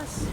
lass.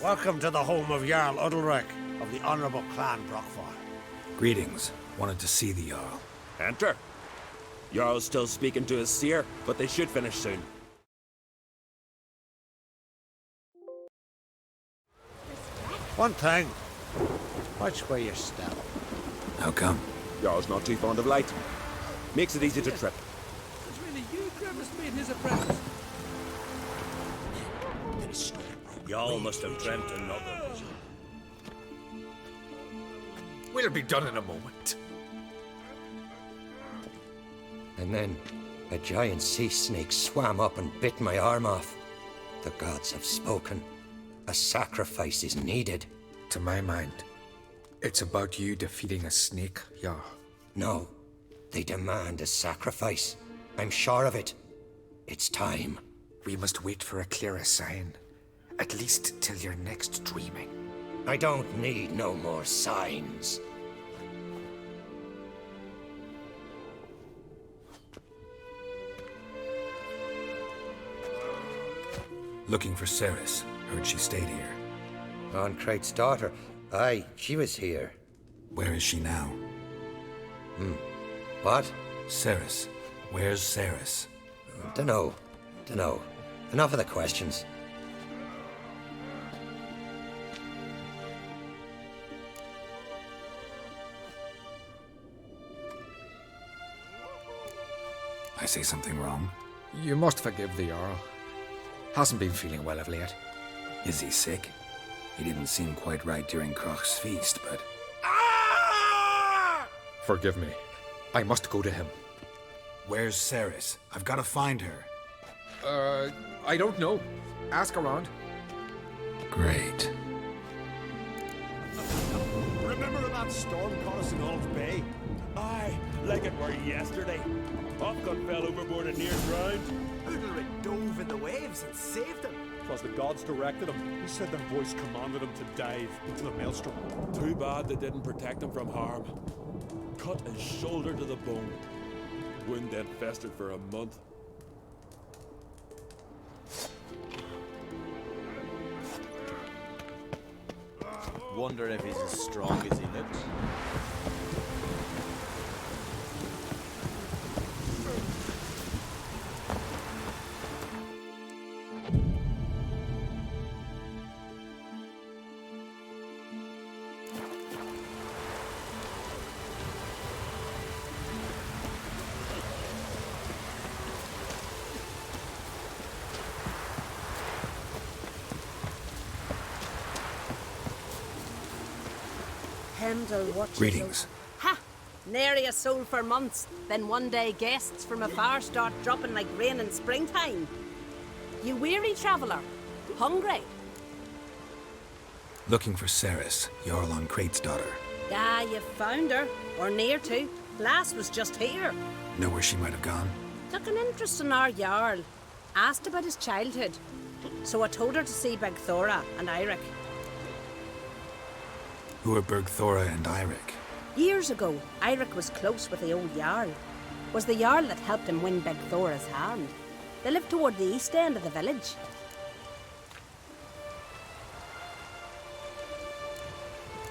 Welcome to the home of Jarl Udalric of the Honourable Clan Brockford. Greetings. Wanted to see the Jarl. Enter. Jarl's still speaking to his seer, but they should finish soon. One thing. Watch where you step. How come? Jarl's not too fond of light. Makes it easy to trip. It's really you, Grimace, made his apprentice. Y'all must have dreamt another. We'll be done in a moment. And then a giant sea snake swam up and bit my arm off. The gods have spoken. A sacrifice is needed. To my mind, it's about you defeating a snake, Jarl. No, they demand a sacrifice. I'm sure of it. It's time. We must wait for a clearer sign. At least till your next dreaming. I don't need no more signs. Looking for Cerys. Heard she stayed here. On Crate's daughter. Aye, she was here. Where is she now? What? Cerys. Where's Cerys? Dunno. Enough of the questions. I say something wrong? You must forgive the Jarl. Hasn't been feeling well of late. Is he sick? He didn't seem quite right during Crach's feast, but... Forgive me. I must go to him. Where's Cerys? I've got to find her. I don't know. Ask around. Great. Remember that storm caught us in Ald's Bay? Aye, like it were yesterday. Hopgun fell overboard and near drowned. Udalric dove in the waves and saved him. 'Twas the gods directed him. He said their voice commanded him to dive into the maelstrom. Too bad they didn't protect him from harm. Cut his shoulder to the bone. Wound then festered for a month. Wonder if he's as strong as he looks. Hemdall watches. Greetings. Ha! Nary a soul for months. Then one day guests from afar start dropping like rain in springtime. You weary traveller? Hungry? Looking for Cerys, Jarl on Crate's daughter. Ah, you found her. Or near to. Lass was just here. Know where she might have gone? Took an interest in our Jarl. Asked about his childhood. So I told her to see Begthora and Eirik. Who are Bergthora and Eirik? Years ago, Eirik was close with the old Jarl. Was the Jarl that helped him win Begthora's hand. They lived toward the east end of the village.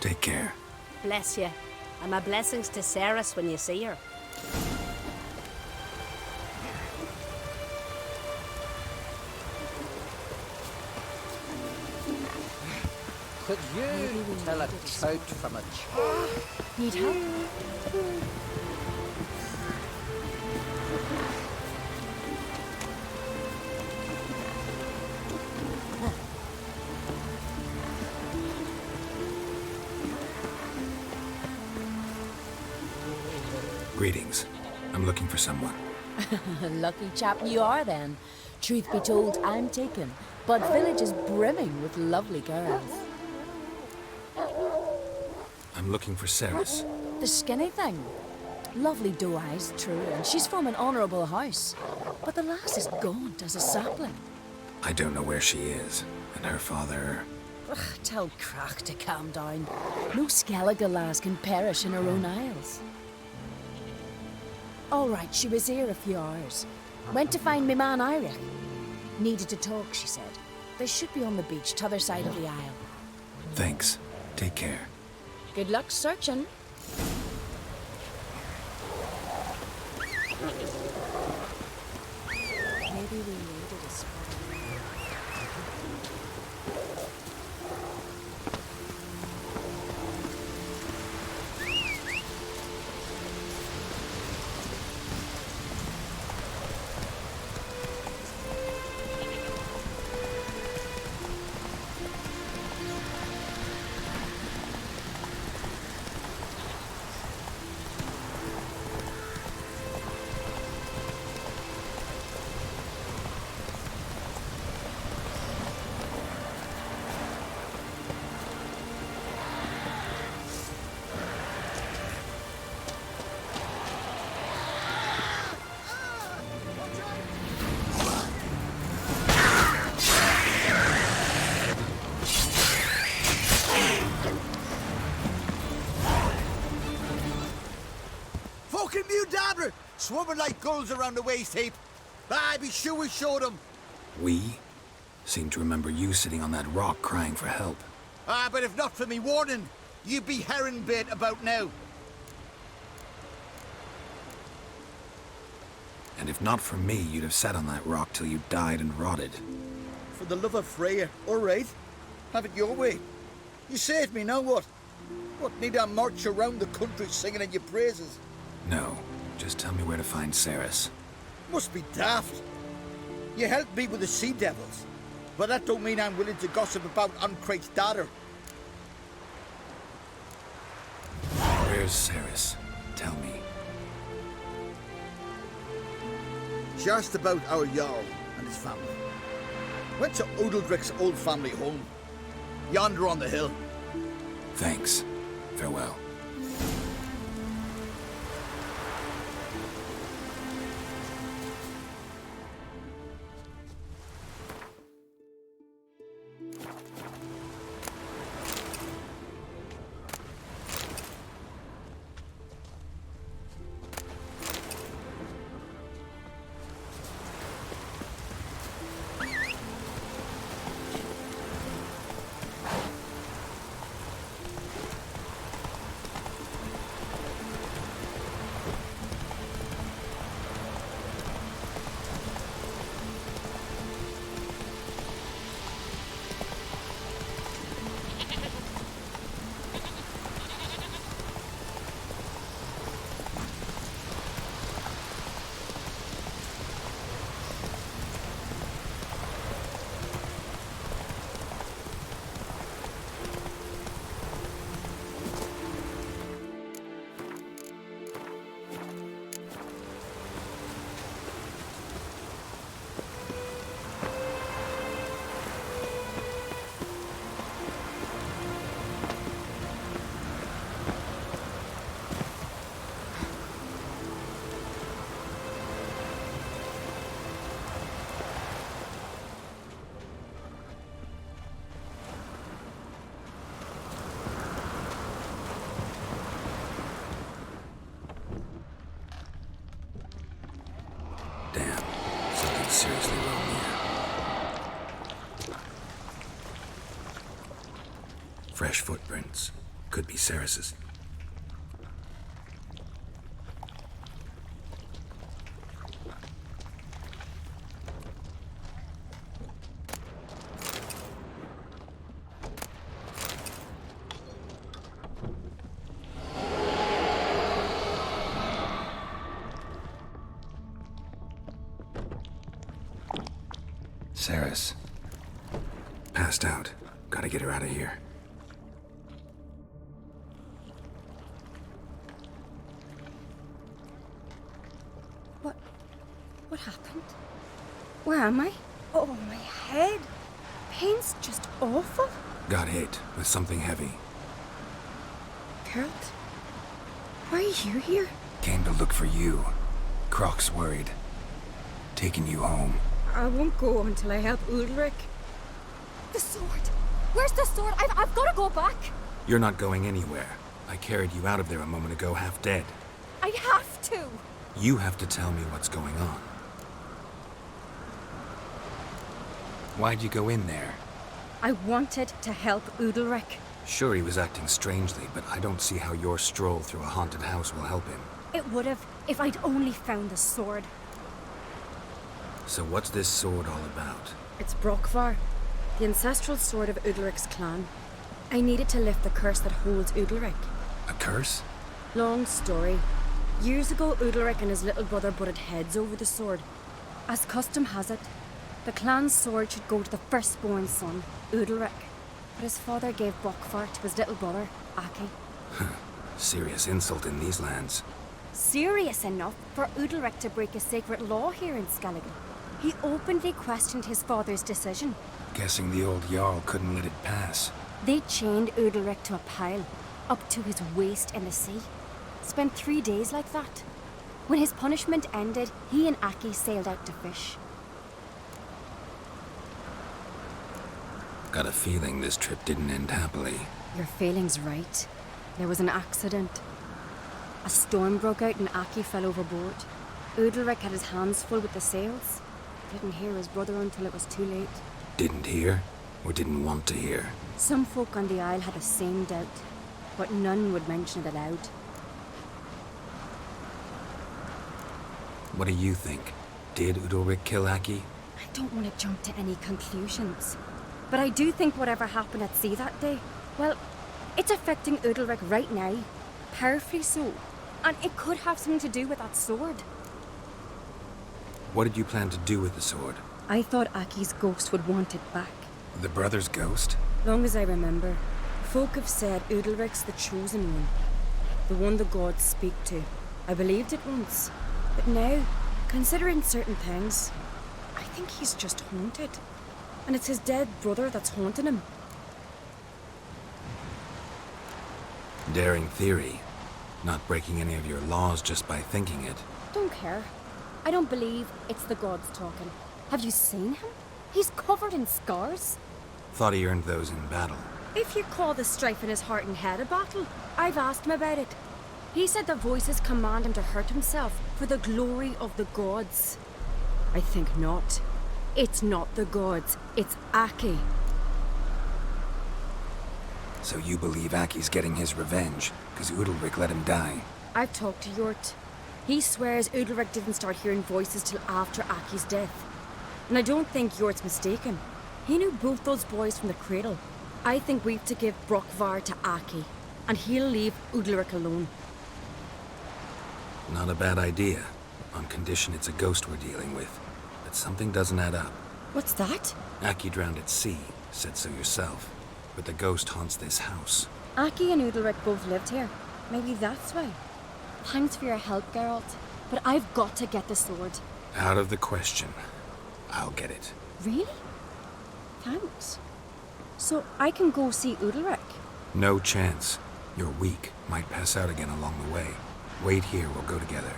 Take care. Bless you. And my blessings to Cerys when you see her. Could you tell a trout from a chop? Need help? Greetings. I'm looking for someone. Lucky chap you are then. Truth be told, I'm taken, but village is brimming with lovely girls. I'm looking for Ceres. The skinny thing. Lovely doe eyes, true, and she's from an honourable house. But the lass is gaunt as a sapling. I don't know where she is, and her father... Ugh, tell Crach to calm down. No Skellige lass can perish in her own isles. All right, she was here a few hours. Went to find me man Eirich. Needed to talk, she said. They should be on the beach, t'other side of the isle. Thanks. Take care. Good luck searching. Maybe we needed a spot. Swimming like gulls around the waist heap. Aye, be sure we showed them. We? Seem to remember you sitting on that rock crying for help. Ah, but if not for me warning, you'd be herring bait about now. And if not for me, you'd have sat on that rock till you died and rotted. For the love of Freya, all right. Have it your way. You saved me, now what? What, need I march around the country singing in your praises? No. Just tell me where to find Ceres. Must be daft. You helped me with the Sea Devils, but that don't mean I'm willing to gossip about Uncrate's daughter. Where's Ceres? Tell me. She asked about our Jarl and his family. Went to Odildric's old family home. Yonder on the hill. Thanks. Farewell. Seriously wrong here. Fresh footprints. Could be Ceres's. Ceres. Passed out. Gotta get her out of here. What happened? Where am I? Oh, my head. Pain's just awful. Got hit with something heavy. Geralt? Why are you here? Came to look for you. Croc's worried. Taking you home. I won't go until I help Udalric. The sword! Where's the sword? I've got to go back! You're not going anywhere. I carried you out of there a moment ago half dead. I have to! You have to tell me what's going on. Why'd you go in there? I wanted to help Udalric. Sure, he was acting strangely, but I don't see how your stroll through a haunted house will help him. It would have if I'd only found the sword. So what's this sword all about? It's Brokvar, the ancestral sword of Udalric's clan. I needed to lift the curse that holds Udalric. A curse? Long story. Years ago, Udalric and his little brother butted heads over the sword. As custom has it, the clan's sword should go to the firstborn son, Udalric. But his father gave Brokvar to his little brother, Aki. Serious insult in these lands. Serious enough for Udalric to break a sacred law here in Skellige. He openly questioned his father's decision. Guessing the old Jarl couldn't let it pass. They chained Udalric to a pile, up to his waist in the sea. Spent 3 days like that. When his punishment ended, he and Aki sailed out to fish. Got a feeling this trip didn't end happily. Your feeling's right. There was an accident. A storm broke out and Aki fell overboard. Udalric had his hands full with the sails. Didn't hear his brother until it was too late. Didn't hear? Or didn't want to hear? Some folk on the Isle had the same doubt, but none would mention it aloud. What do you think? Did Udalric kill Aki? I don't want to jump to any conclusions. But I do think whatever happened at sea that day, well, it's affecting Udalric right now. Powerfully so. And it could have something to do with that sword. What did you plan to do with the sword? I thought Aki's ghost would want it back. The brother's ghost? Long as I remember, folk have said Udalric's the chosen one. The one the gods speak to. I believed it once. But now, considering certain things, I think he's just haunted. And it's his dead brother that's haunting him. Daring theory. Not breaking any of your laws just by thinking it. Don't care. I don't believe it's the gods talking. Have you seen him? He's covered in scars. Thought he earned those in battle. If you call the strife in his heart and head a battle, I've asked him about it. He said the voices command him to hurt himself for the glory of the gods. I think not. It's not the gods, it's Aki. So you believe Aki's getting his revenge, because Udalric let him die? I've talked to Yort. He swears Udalric didn't start hearing voices till after Aki's death. And I don't think Yort's mistaken. He knew both those boys from the cradle. I think we've to give Brokvar to Aki, and he'll leave Udalric alone. Not a bad idea, on condition it's a ghost we're dealing with. But something doesn't add up. What's that? Aki drowned at sea, said so yourself. But the ghost haunts this house. Aki and Udalric both lived here. Maybe that's why. Thanks for your help, Geralt. But I've got to get the sword. Out of the question. I'll get it. Really? Thanks. So I can go see Udalric? No chance. You're weak. Might pass out again along the way. Wait here, we'll go together.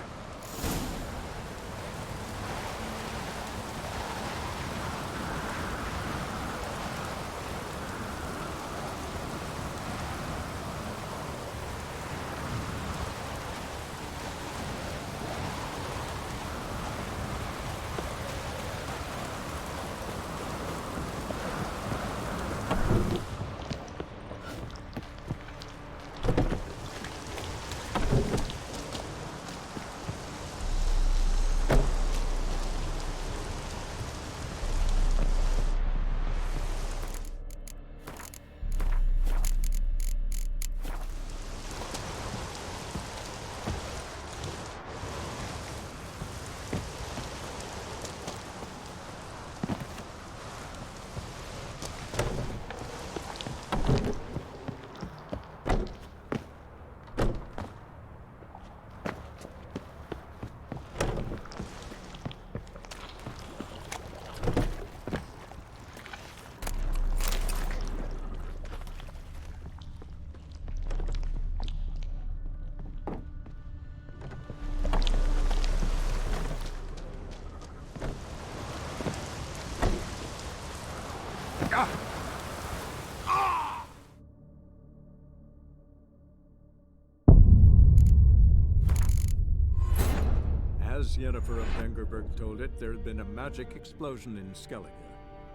As Yennefer of Vengerberg told it, there had been a magic explosion in Skellige.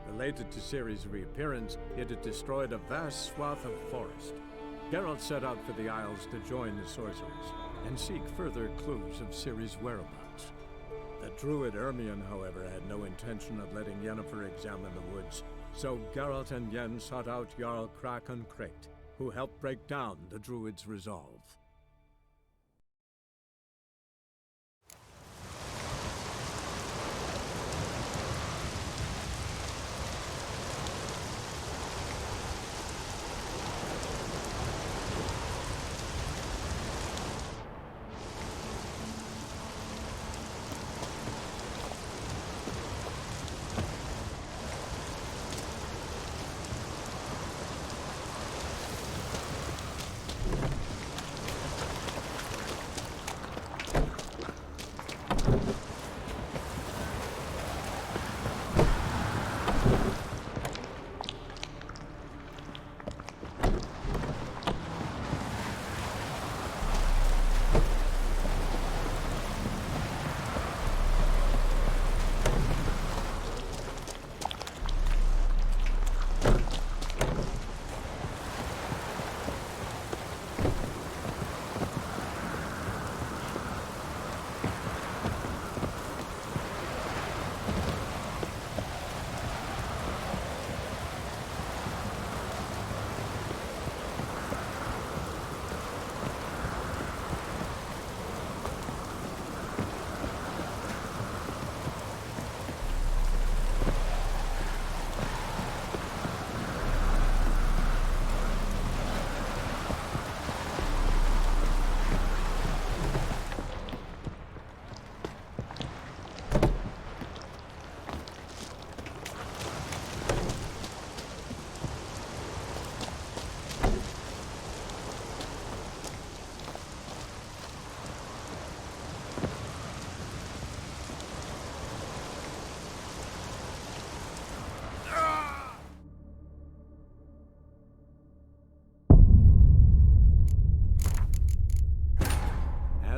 Related to Ciri's reappearance, it had destroyed a vast swath of forest. Geralt set out for the Isles to join the sorcerers and seek further clues of Ciri's whereabouts. The druid Ermion, however, had no intention of letting Yennefer examine the woods, so Geralt and Yen sought out Jarl Krakon Kricht, who helped break down the druid's resolve.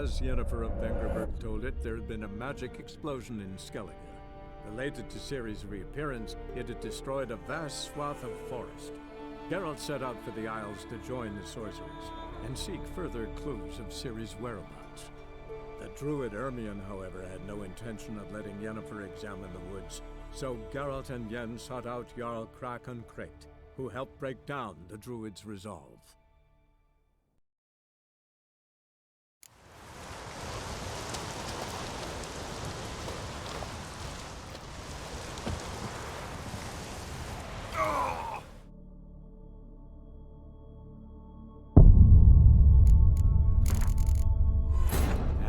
As Yennefer of Vengerberg told it, there had been a magic explosion in Skellige. Related to Ciri's reappearance, it had destroyed a vast swath of forest. Geralt set out for the Isles to join the sorcerers and seek further clues of Ciri's whereabouts. The druid Ermion, however, had no intention of letting Yennefer examine the woods, so Geralt and Yen sought out Jarl Krakon Kricht, who helped break down the druid's resolve.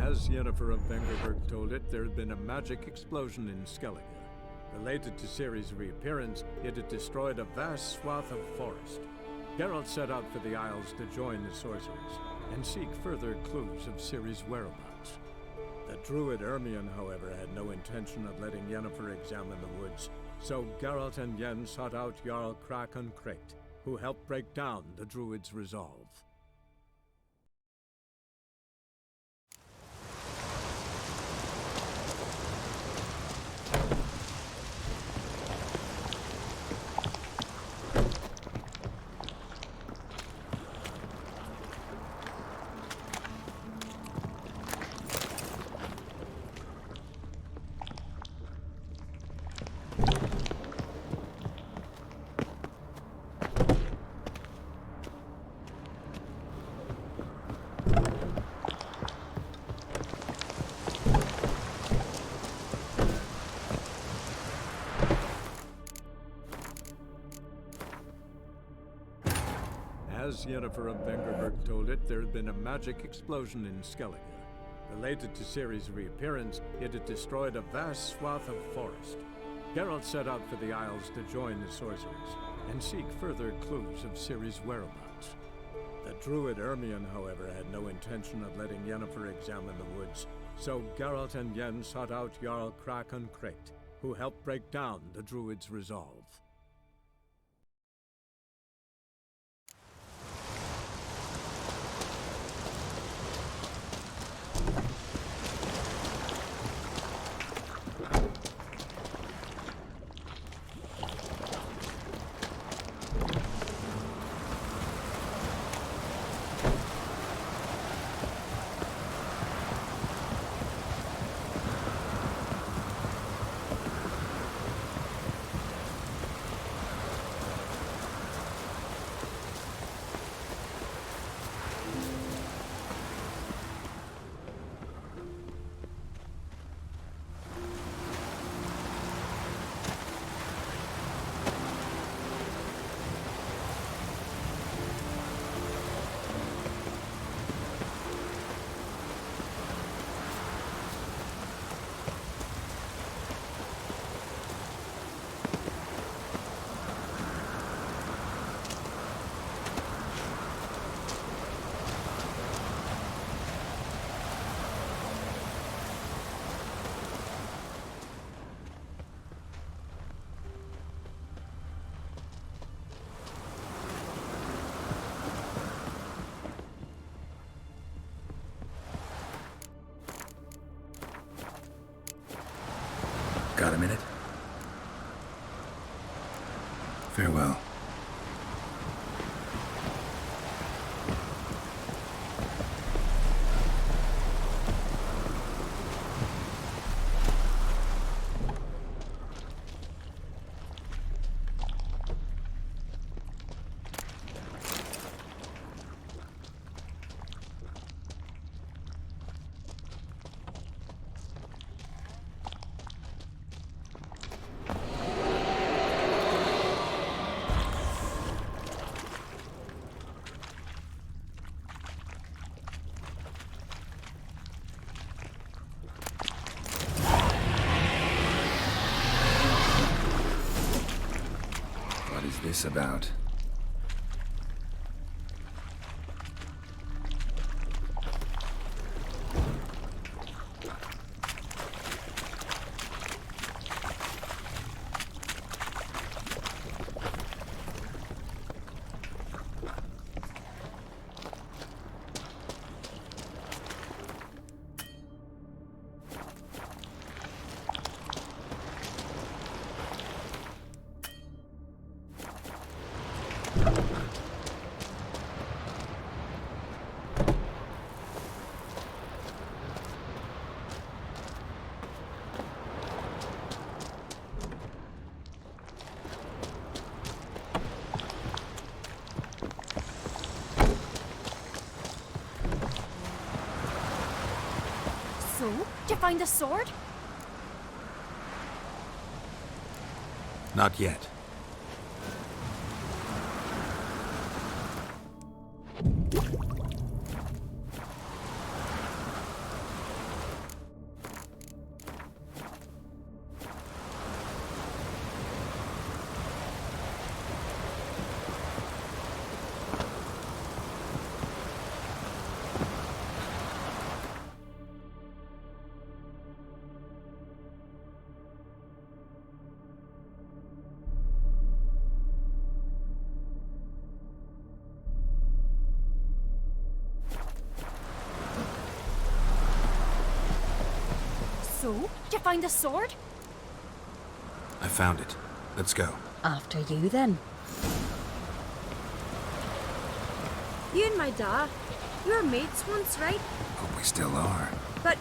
As Yennefer of Vengerberg told it, there had been a magic explosion in Skellige. Related to Ciri's reappearance, it had destroyed a vast swath of forest. Geralt set out for the Isles to join the sorcerers and seek further clues of Ciri's whereabouts. The druid Ermion, however, had no intention of letting Yennefer examine the woods, so Geralt and Yen sought out Jarl Krakon Kricht, who helped break down the druid's resolve. As Yennefer of Vengerberg told it, there had been a magic explosion in Skellige. Related to Ciri's reappearance, it had destroyed a vast swath of forest. Geralt set out for the Isles to join the sorcerers and seek further clues of Ciri's whereabouts. The druid Ermion, however, had no intention of letting Yennefer examine the woods, so Geralt and Yen sought out Jarl Krakon Kricht, who helped break down the druid's resolve. Got a minute? Farewell. What is this about? So, did you find the sword? Not yet. So, did you find the sword? I found it. Let's go. After you, then. You and my dad, you were mates once, right? Hope we still are. But,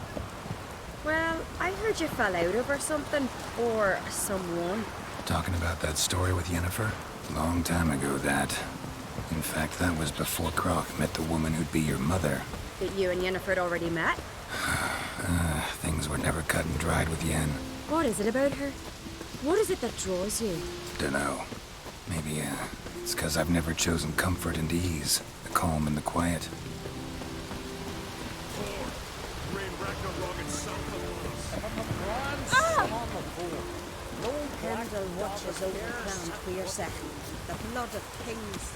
well, I heard you fell out over something. Or someone. Talking about that story with Yennefer? Long time ago, that. In fact, that was before Croc met the woman who'd be your mother. That you and Yennefer had already met? Things were never cut and dried with Yen. What is it about her? What is it that draws you? Dunno. Maybe, it's 'cause I've never chosen comfort and ease. The calm and the quiet. Pendle watches over the crown queer second. The blood of kings.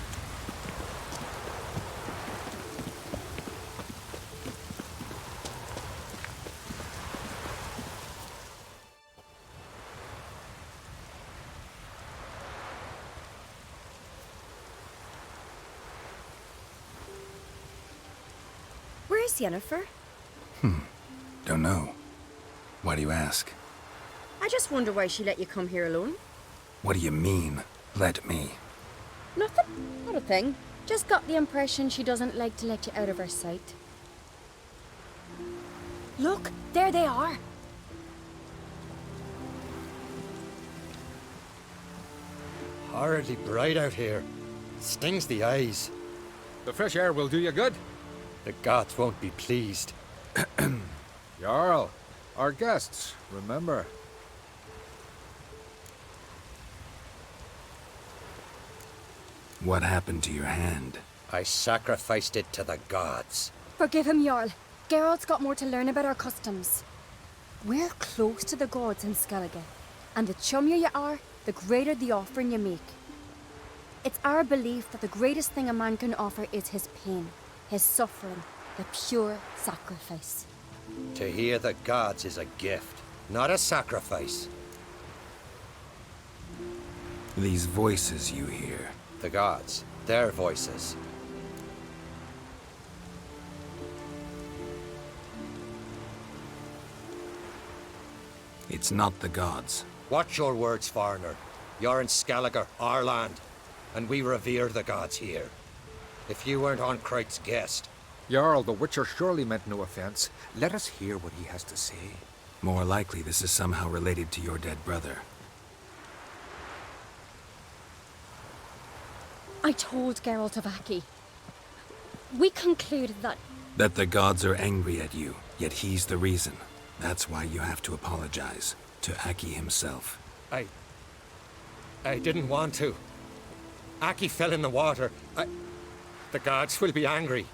Where's Yennefer? Don't know. Why do you ask? I just wonder why she let you come here alone. What do you mean, let me? Nothing. Not a thing. Just got the impression she doesn't like to let you out of her sight. Look, there they are. Horridly bright out here. Stings the eyes. The fresh air will do you good. The gods won't be pleased. Jarl, our guests, remember. What happened to your hand? I sacrificed it to the gods. Forgive him, Jarl. Geralt's got more to learn about our customs. We're close to the gods in Skellige, and the chummier you are, the greater the offering you make. It's our belief that the greatest thing a man can offer is his pain, his suffering, the pure sacrifice. To hear the gods is a gift, not a sacrifice. These voices you hear. The gods, their voices. It's not the gods. Watch your words, foreigner. You're in Skellige, our land, and we revere the gods here. If you weren't on Kright's guest... Jarl, the Witcher surely meant no offense. Let us hear what he has to say. More likely this is somehow related to your dead brother. I told Geralt of Aki. We concluded that... That the gods are angry at you, yet he's the reason. That's why you have to apologize. To Aki himself. I didn't want to. Aki fell in the water. The gods will be angry.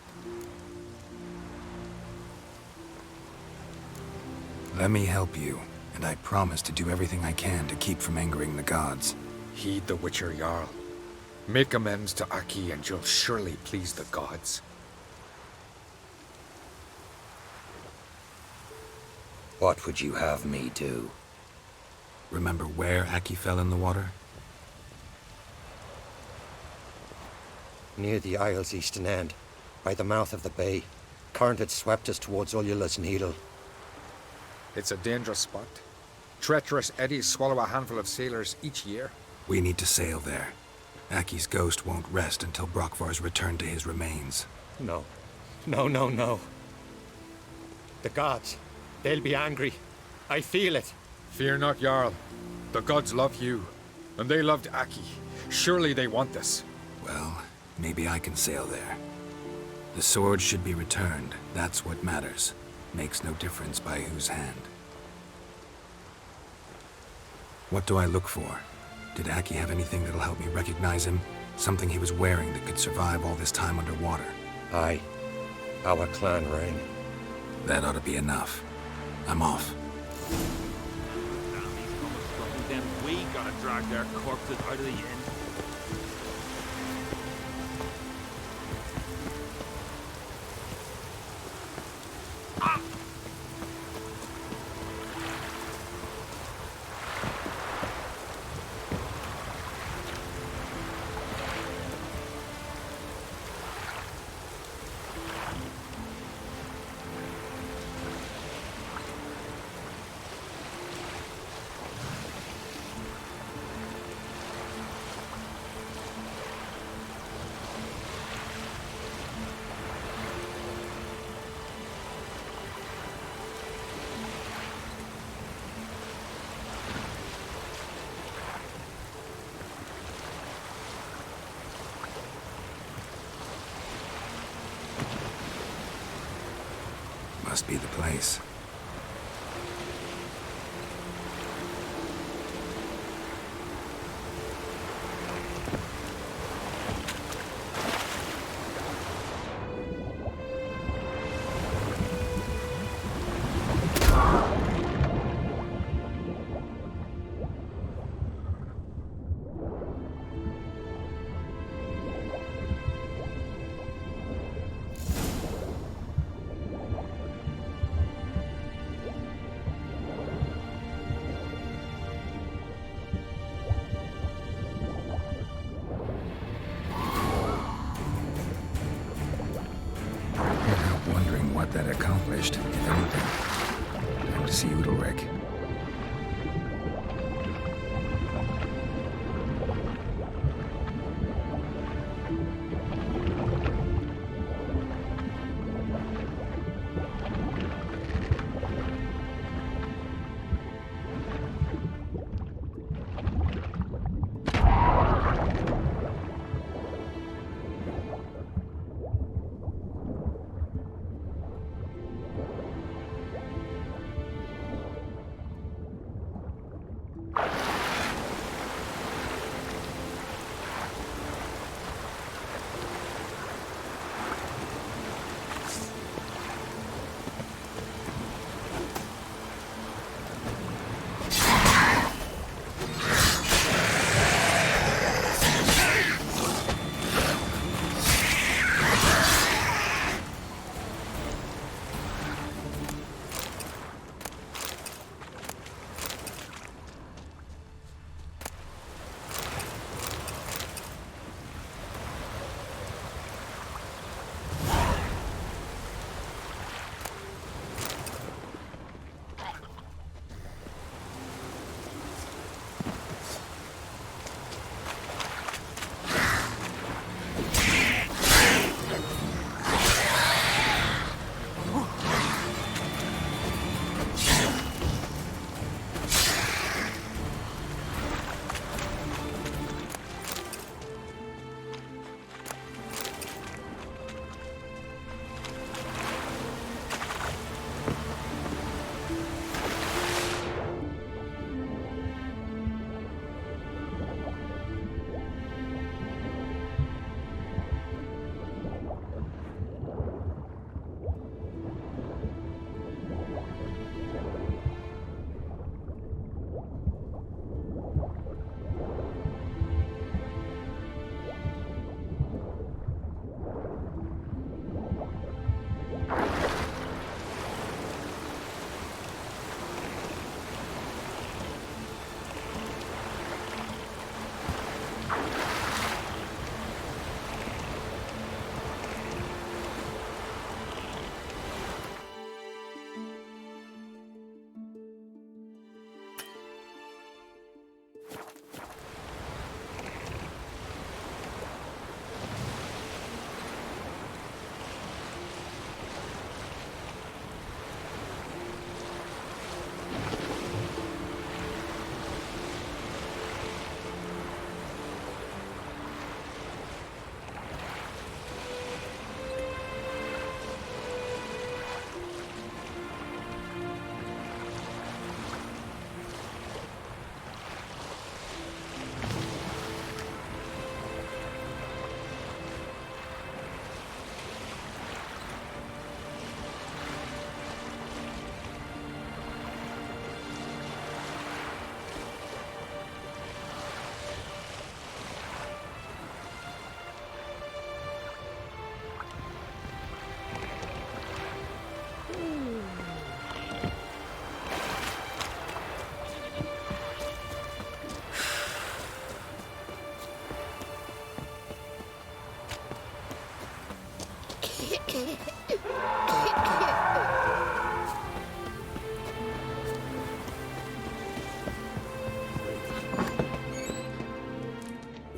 Let me help you, and I promise to do everything I can to keep from angering the gods. Heed the Witcher, Jarl. Make amends to Aki and you'll surely please the gods. What would you have me do? Remember where Aki fell in the water? Near the Isle's eastern end, by the mouth of the bay. Current had swept us towards Ullula's Needle. It's a dangerous spot. Treacherous eddies swallow a handful of sailors each year. We need to sail there. Aki's ghost won't rest until Brokvar's returned to his remains. No. No. The gods, they'll be angry. I feel it. Fear not, Jarl. The gods love you, and they loved Aki. Surely they want this. Well, maybe I can sail there. The sword should be returned. That's what matters. Makes no difference by whose hand. What do I look for? Did Aki have anything that'll help me recognize him? Something he was wearing that could survive all this time underwater? Aye. Our clan ring. That ought to be enough. I'm off. Then we gotta drag their corpses out of the inn. Must be the place. What that accomplished, if anything. Time to see Udalryk.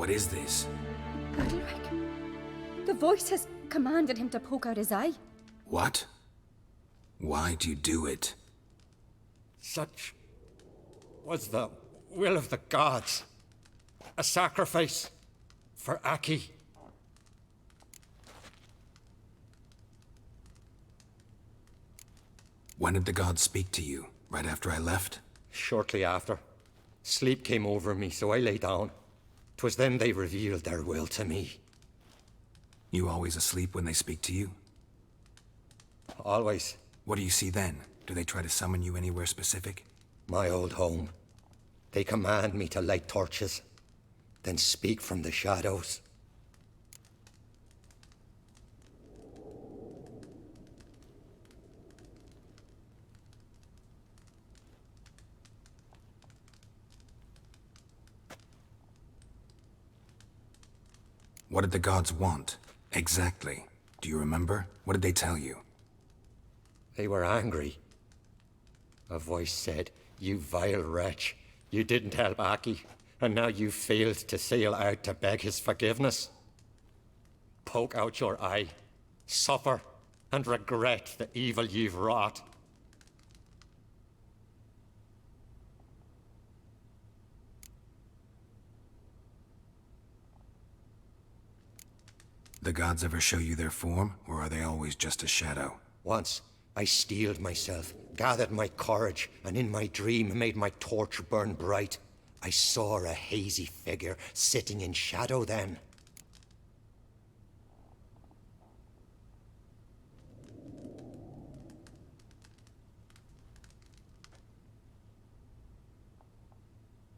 What is this? Udalric. The voice has commanded him to poke out his eye. What? Why do you do it? Such was the will of the gods. A sacrifice for Aki. When did the gods speak to you? Right after I left? Shortly after. Sleep came over me, so I lay down. 'Twas then they revealed their will to me. You always asleep when they speak to you? Always. What do you see then? Do they try to summon you anywhere specific? My old home. They command me to light torches, then speak from the shadows. What did the gods want? Exactly. Do you remember? What did they tell you? They were angry. A voice said, "You vile wretch. You didn't help Aki, and now you failed to sail out to beg his forgiveness. Poke out your eye, suffer, and regret the evil you've wrought." The gods ever show you their form, or are they always just a shadow? Once, I steeled myself, gathered my courage, and in my dream made my torch burn bright. I saw a hazy figure sitting in shadow then.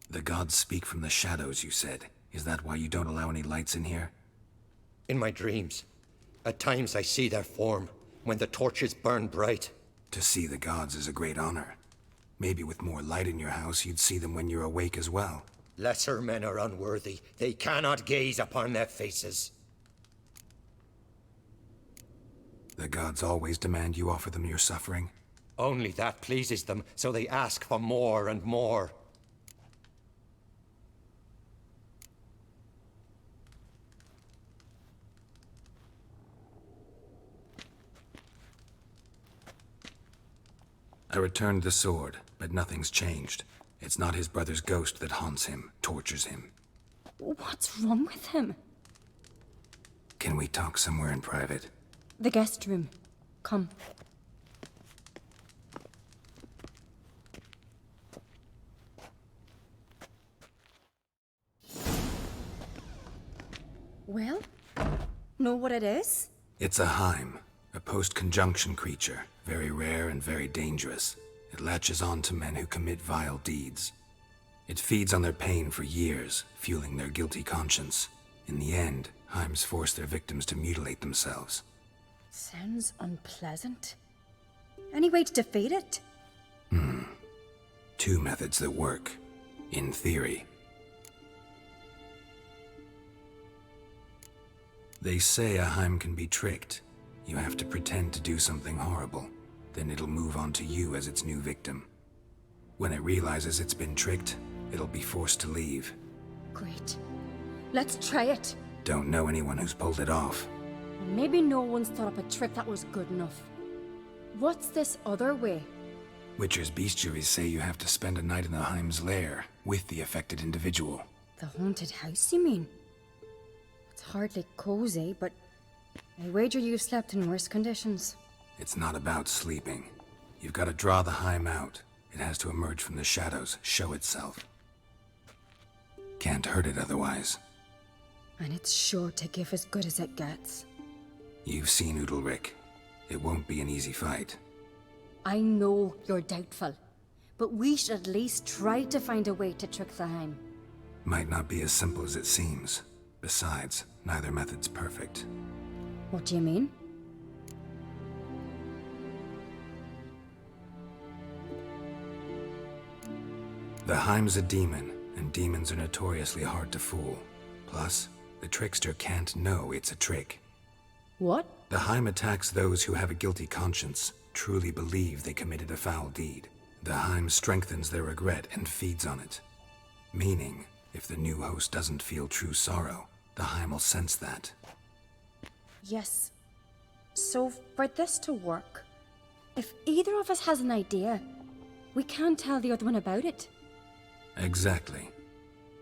The gods speak from the shadows, you said. Is that why you don't allow any lights in here? In my dreams. At times I see their form, when the torches burn bright. To see the gods is a great honor. Maybe with more light in your house, you'd see them when you're awake as well. Lesser men are unworthy. They cannot gaze upon their faces. The gods always demand you offer them your suffering? Only that pleases them, so they ask for more and more. I returned the sword, but nothing's changed. It's not his brother's ghost that haunts him, tortures him. What's wrong with him? Can we talk somewhere in private? The guest room. Come. Well, know what it is? It's a Heim, a post-conjunction creature. Very rare and very dangerous. It latches on to men who commit vile deeds. It feeds on their pain for years, fueling their guilty conscience. In the end, Heims force their victims to mutilate themselves. Sounds unpleasant. Any way to defeat it? Two methods that work. In theory. They say a Heim can be tricked. You have to pretend to do something horrible. Then it'll move on to you as its new victim. When it realizes it's been tricked, it'll be forced to leave. Great. Let's try it. Don't know anyone who's pulled it off. Maybe no one's thought up a trick that was good enough. What's this other way? Witcher's bestiaries say you have to spend a night in the Heim's lair with the affected individual. The haunted house, you mean? It's hardly cozy, but I wager you've slept in worse conditions. It's not about sleeping. You've got to draw the Heim out. It has to emerge from the shadows, show itself. Can't hurt it otherwise. And it's sure to give as good as it gets. You've seen Udalric. It won't be an easy fight. I know you're doubtful, but we should at least try to find a way to trick the Heim. Might not be as simple as it seems. Besides, neither method's perfect. What do you mean? The Heim's a demon, and demons are notoriously hard to fool. Plus, the trickster can't know it's a trick. What? The Heim attacks those who have a guilty conscience, truly believe they committed a foul deed. The Heim strengthens their regret and feeds on it. Meaning, If the new host doesn't feel true sorrow, the Heim will sense that. Yes. So, for this to work, if either of us has an idea, we can't tell the other one about it. Exactly.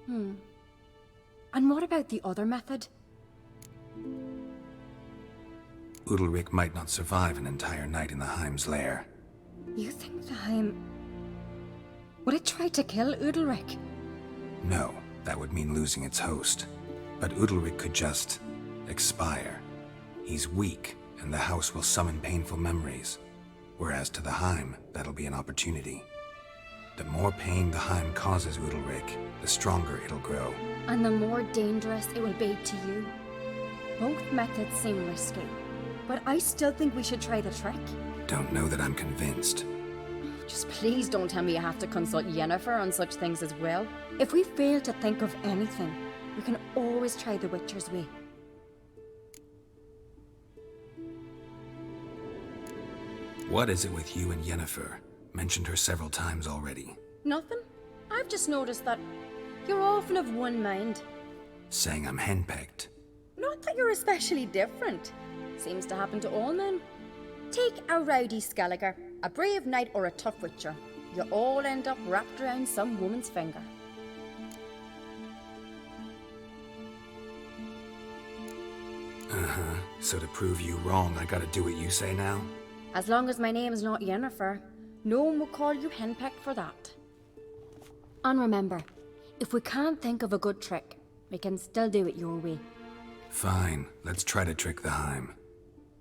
And what about the other method? Udalryk might not survive an entire night in the Heim's lair. You think the Heim... Would it try to kill Udalryk? No, that would mean losing its host. But Udalryk could just... expire. He's weak, and the house will summon painful memories. Whereas to the Heim, that'll be an opportunity. The more pain the Heim causes Udalryk, the stronger it'll grow. And the more dangerous it will be to you. Both methods seem risky, but I still think we should try the trick. Don't know that I'm convinced. Just please don't tell me you have to consult Yennefer on such things as well. If we fail to think of anything, we can always try the Witcher's way. What is it with you and Yennefer? Mentioned her several times already. Nothing. I've just noticed that you're often of one mind. Saying I'm henpecked. Not that you're especially different. Seems to happen to all men. Take a rowdy Skelliger, a brave knight or a tough witcher. You all end up wrapped around some woman's finger. Uh-huh. So to prove you wrong, I gotta do what you say now? As long as my name is not Yennefer, no one will call you henpecked for that. And remember, if we can't think of a good trick, we can still do it your way. Fine, let's try to trick the Heim.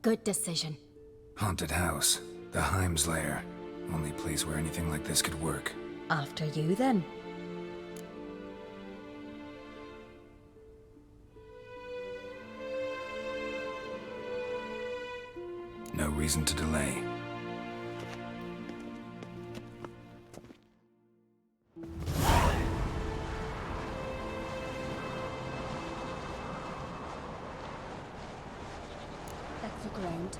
Good decision. Haunted house, the Heim's lair. Only place where anything like this could work. After you, then. No reason to delay. Let's look around.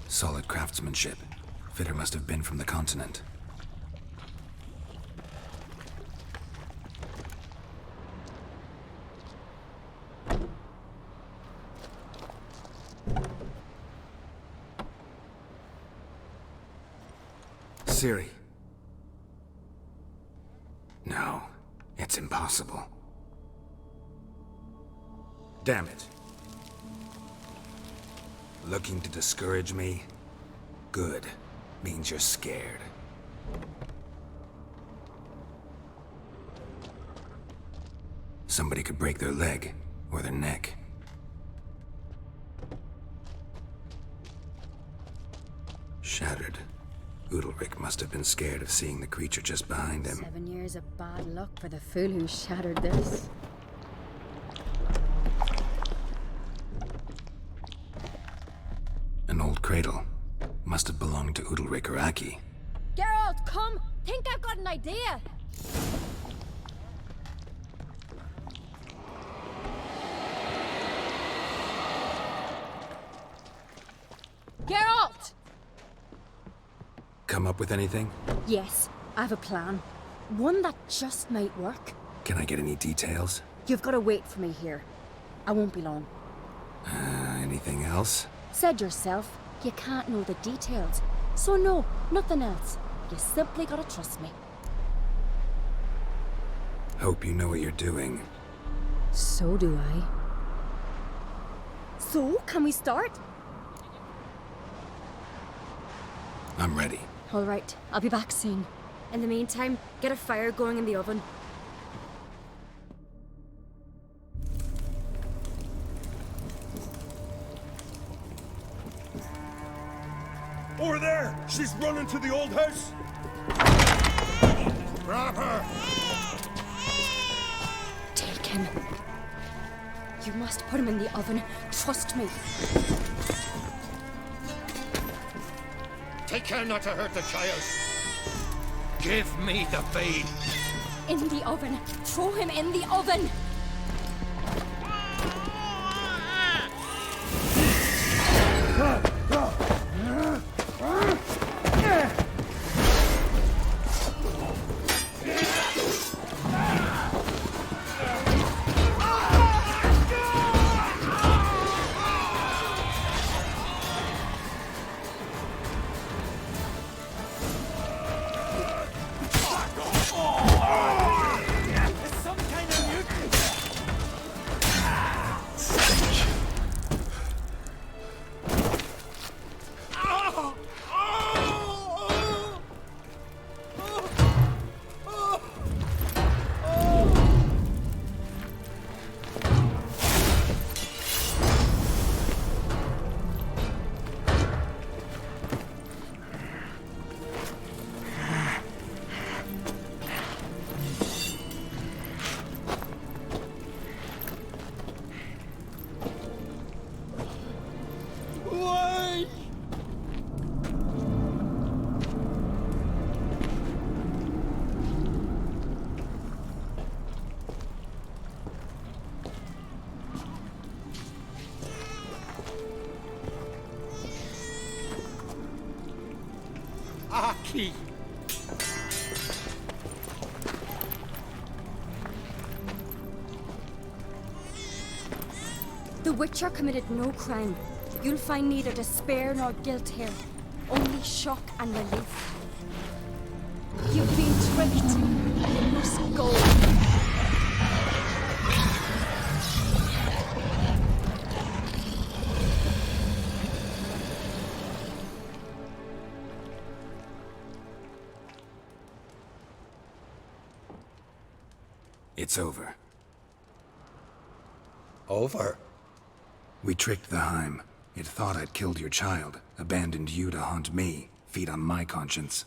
Solid craftsmanship. Fitter must have been from the continent. Ciri. No, it's impossible. Damn it. Looking to discourage me? Good. Means you're scared. Somebody could break their leg, or their neck. Shattered. Udalryk must have been scared of seeing the creature just behind him. 7 years of bad luck for the fool who shattered this. An old cradle. Must have belonged to Udalryk or Aki. Geralt, come! Think I've got an idea! Geralt! Come up with anything? Yes, I have a plan. One that just might work. Can I get any details? You've got to wait for me here. I won't be long. Anything else? Said yourself, you can't know the details. So no, nothing else. You simply gotta trust me. Hope you know what you're doing. So do I. So, can we start? I'm ready. All right, I'll be back soon. In the meantime, get a fire going in the oven. Over there! She's running to the old house! Grab her! Take him. You must put him in the oven. Trust me. Take care not to hurt the child. Give me the feed. In the oven. Throw him in the oven. Aki! The Witcher committed no crime. You'll find neither despair nor guilt here. Only shock and relief. You've been tricked. You must go. It's over. Over? We tricked the Heim. It thought I'd killed your child, abandoned you to haunt me, feed on my conscience.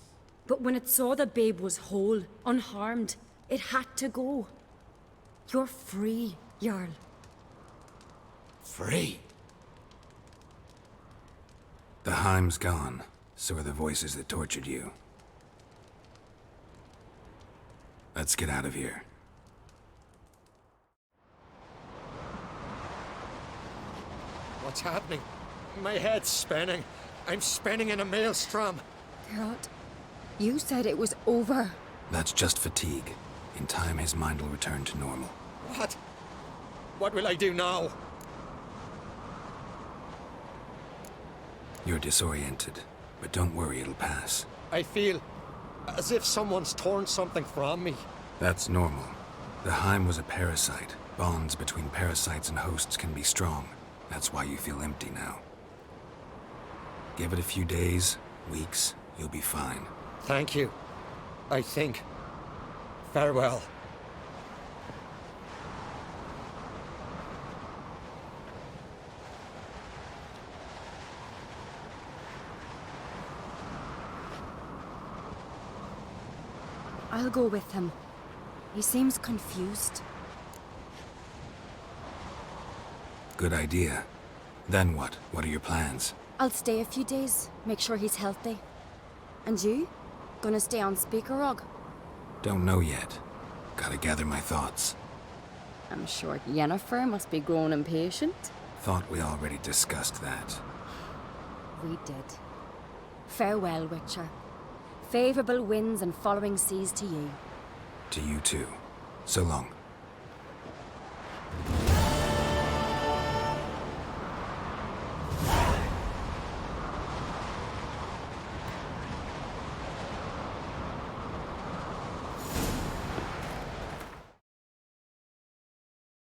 But when it saw the babe was whole, unharmed, it had to go. You're free, Jarl. Free? The Heim's gone, so are the voices that tortured you. Let's get out of here. What's happening? My head's spinning. I'm spinning in a maelstrom. Geralt, you said it was over. That's just fatigue. In time, his mind will return to normal. What? What will I do now? You're disoriented, but don't worry, it'll pass. I feel as if someone's torn something from me. That's normal. The Heim was a parasite. Bonds between parasites and hosts can be strong. That's why you feel empty now. Give it a few days, weeks, you'll be fine. Thank you. I think. Farewell. I'll go with him. He seems confused. Good idea. Then what? What are your plans? I'll stay a few days, make sure he's healthy. And you? Gonna stay on Speakerog? Don't know yet. Gotta gather my thoughts. I'm sure Yennefer must be growing impatient. Thought we already discussed that. We did. Farewell, Witcher. Favorable winds and following seas to you. To you too. So long.